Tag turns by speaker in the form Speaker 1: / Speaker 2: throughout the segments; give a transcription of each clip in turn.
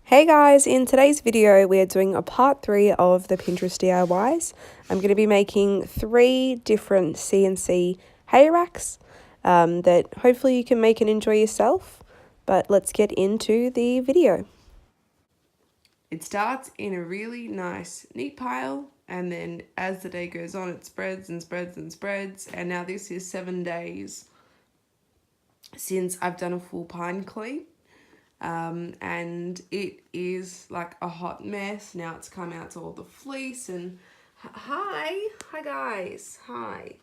Speaker 1: Hey guys, in today's video we are doing a part 3 of the Pinterest DIYs. I'm going to be making 3 different CNC hay racks that hopefully you can make and enjoy yourself, but let's get into the video. It starts in a really nice neat pile, and then as the day goes on it spreads and spreads and spreads, and now this is 7 days since I've done a full pine clean. And it is like a hot mess. Now it's come out to all the fleece and hi guys, hi.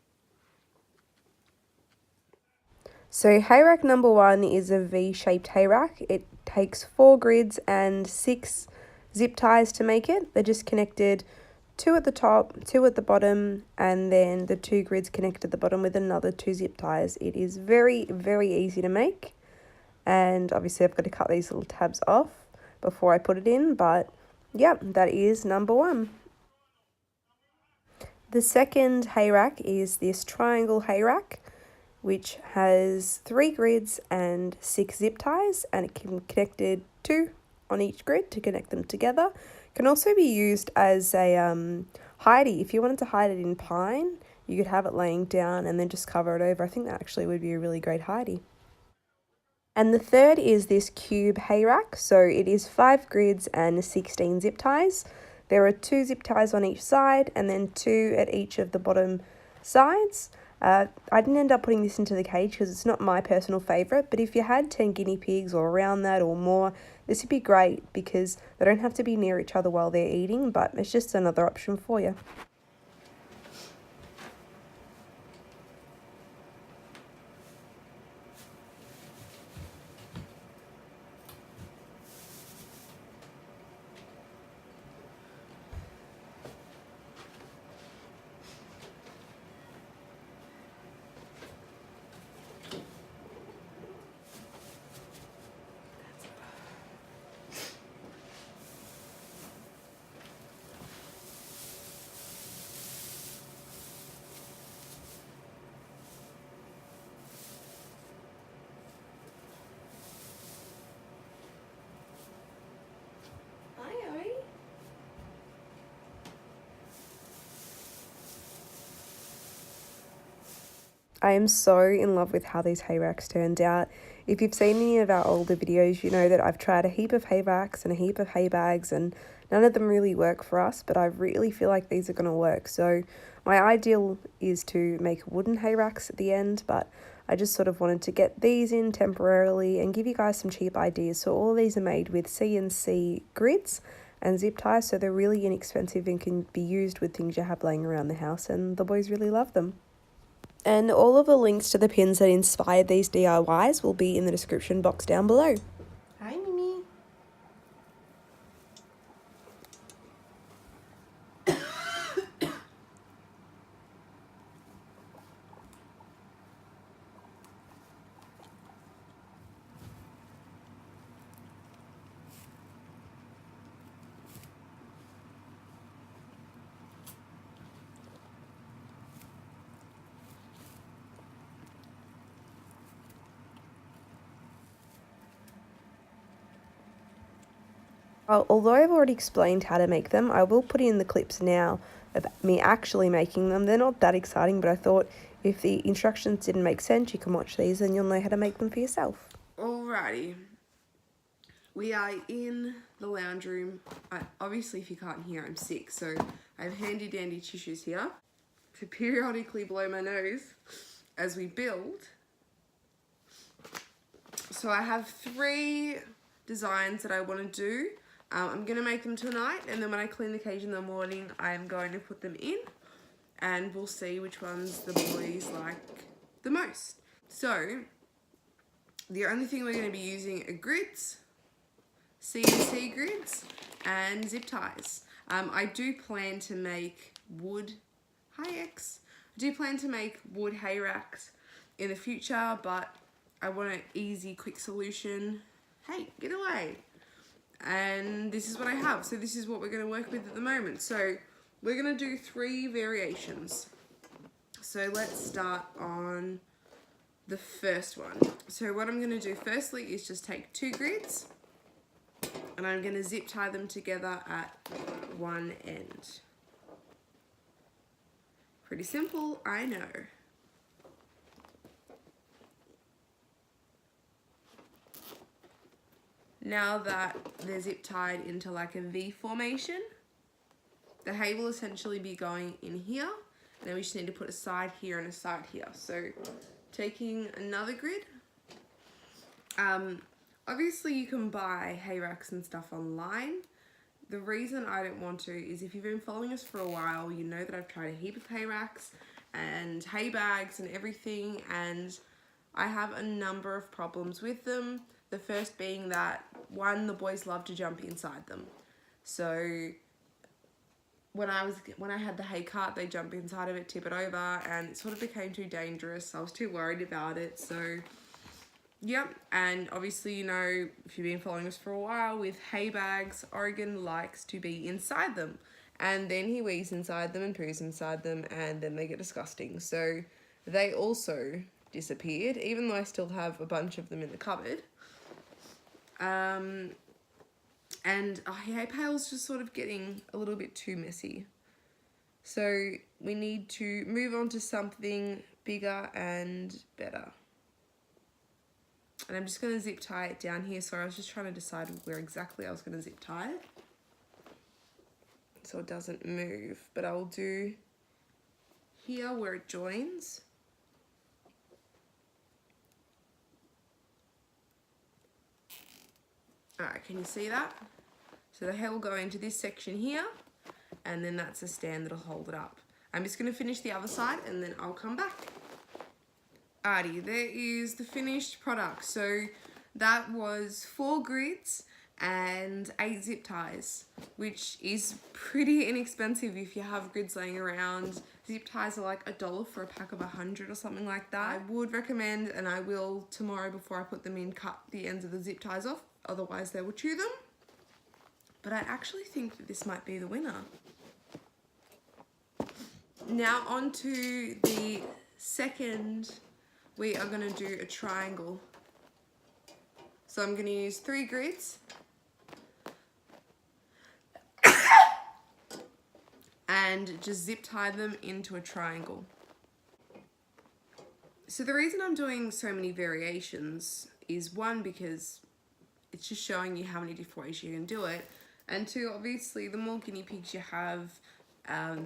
Speaker 1: So hay rack number 1 is a V-shaped hay rack. It takes 4 grids and 6 zip ties to make it. They're just connected 2 at the top, 2 at the bottom, and then the 2 grids connect at the bottom with another 2 zip ties. It is very, very easy to make. And obviously I've got to cut these little tabs off before I put it in, but yeah, that is number 1. The second hay rack is this triangle hay rack, which has 3 grids and 6 zip ties, and it can be connected 2 on each grid to connect them together. It can also be used as a hidey. If you wanted to hide it in pine, you could have it laying down and then just cover it over. I think that actually would be a really great hidey. And the third is this cube hay rack. So it is 5 grids and 16 zip ties. There are 2 zip ties on each side and then 2 at each of the bottom sides. I didn't end up putting this into the cage because it's not my personal favourite, but if you had 10 guinea pigs or around that or more, this would be great because they don't have to be near each other while they're eating, but it's just another option for you. I am so in love with how these hay racks turned out. If you've seen any of our older videos, you know that I've tried a heap of hay racks and a heap of hay bags and none of them really work for us, but I really feel like these are going to work. So my ideal is to make wooden hay racks at the end, but I just sort of wanted to get these in temporarily and give you guys some cheap ideas. So all of these are made with CNC grids and zip ties, so they're really inexpensive and can be used with things you have laying around the house, and the boys really love them. And all of the links to the pins that inspired these DIYs will be in the description box down below. Hi, Mimi. Well, although I've already explained how to make them, I will put in the clips now of me actually making them. They're not that exciting, but I thought if the instructions didn't make sense, you can watch these and you'll know how to make them for yourself. Alrighty. We are in the lounge room. Obviously, if you can't hear, I'm sick, so I have handy dandy tissues here to periodically blow my nose as we build. So I have 3 designs that I want to do. I'm going to make them tonight, and then when I clean the cage in the morning, I'm going to put them in, and we'll see which ones the boys like the most. So, the only thing we're going to be using are grids, CNC grids, and zip ties. I do plan to make wood, I do plan to make wood hay racks in the future, but I want an easy, quick solution. Hey, get away. And this is what I have. So this is what we're going to work with at the moment. So we're going to do 3 variations. So let's start on the first one. So what I'm going to do firstly is just take 2 grids And I'm going to zip tie them together at one end. Pretty simple, I know. Now that they're zip tied into like a V formation, the hay will essentially be going in here. And then we just need to put a side here and a side here. So taking another grid. Obviously you can buy hay racks and stuff online. The reason I don't want to is if you've been following us for a while, you know that I've tried a heap of hay racks and hay bags and everything, and I have a number of problems with them. The first being that, one, the boys love to jump inside them. So when I had the hay cart, they jump inside of it, tip it over, and it sort of became too dangerous. I was too worried about it, so yep. And obviously, you know, if you've been following us for a while, with hay bags, Oregon likes to be inside them, and then he wees inside them and poos inside them, and then they get disgusting. So they also disappeared, even though I still have a bunch of them in the cupboard. And our hay pail's just sort of getting a little bit too messy. So we need to move on to something bigger and better. And I'm just going to zip tie it down here. Sorry, I was just trying to decide where exactly I was going to zip tie it, so it doesn't move. But I will do here where it joins. Alright, can you see that? So the hair will go into this section here, and then that's a stand that'll hold it up. I'm just going to finish the other side and then I'll come back. Alrighty, there is the finished product. So that was 4 grids and 8 zip ties, which is pretty inexpensive if you have grids laying around. Zip ties are like $1 for a pack of 100 or something like that. I would recommend, and I will tomorrow before I put them in, cut the ends of the zip ties off, otherwise they will chew them. But I actually think that this might be the winner. Now on to the second, we are going to do a triangle. So I'm going to use 3 grids and just zip tie them into a triangle. So the reason I'm doing so many variations is, one, because it's just showing you how many different ways you can do it, and 2, obviously the more guinea pigs you have,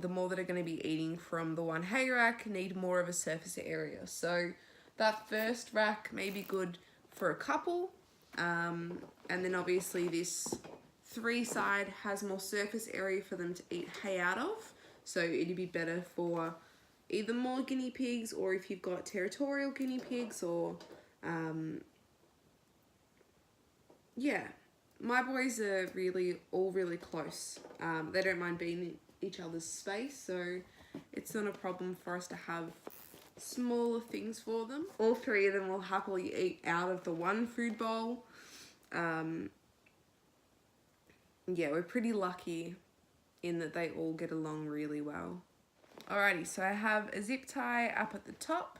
Speaker 1: the more that are going to be eating from the one hay rack need more of a surface area. So that first rack may be good for a couple, and then obviously this 3 side has more surface area for them to eat hay out of, so it'd be better for either more guinea pigs, or if you've got territorial guinea pigs, or yeah, my boys are all really close. They don't mind being in each other's space, so it's not a problem for us to have smaller things for them. All 3 of them will happily eat out of the one food bowl. Yeah, we're pretty lucky in that they all get along really well. Alrighty, so I have a zip tie up at the top,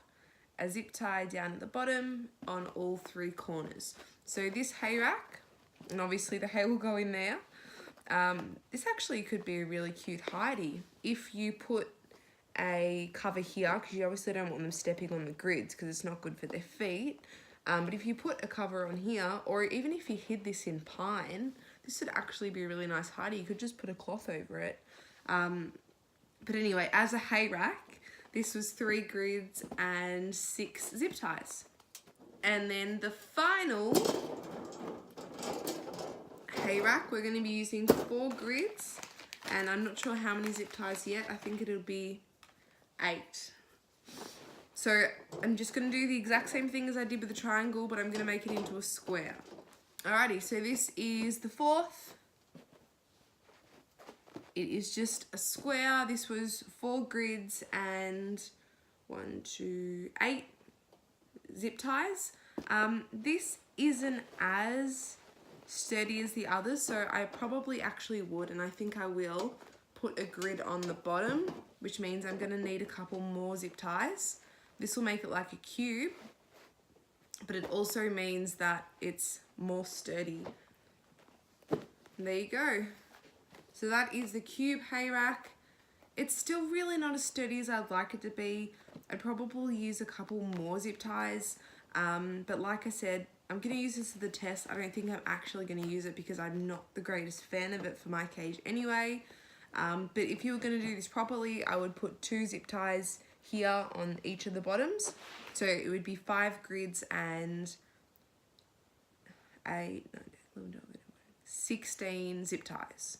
Speaker 1: a zip tie down at the bottom on all 3 corners. So this hay rack, and obviously the hay will go in there, this actually could be a really cute hidey if you put a cover here, because you obviously don't want them stepping on the grids because it's not good for their feet. But if you put a cover on here, or even if you hid this in pine, this would actually be a really nice hidey. You could just put a cloth over it. But anyway, as a hay rack, this was 3 grids and 6 zip ties. And then the final hay rack, we're going to be using 4 grids, and I'm not sure how many zip ties yet. I think it'll be 8. So I'm just going to do the exact same thing as I did with the triangle, but I'm going to make it into a square. Alrighty, so this is the 4th. It is just a square. This was 4 grids and 8 zip ties. This isn't as sturdy as the others, so I probably actually would, and I think I will, put a grid on the bottom, which means I'm going to need a couple more zip ties. This will make it like a cube, but it also means that it's more sturdy. there you go. So that is the cube hay rack. It's still really not as sturdy as I'd like it to be. I'd probably use a couple more zip ties. But like I said, I'm going to use this as the test. I don't think I'm actually going to use it because I'm not the greatest fan of it for my cage anyway. But if you were going to do this properly, I would put 2 zip ties here on each of the bottoms. So it would be 5 grids and 16 zip ties.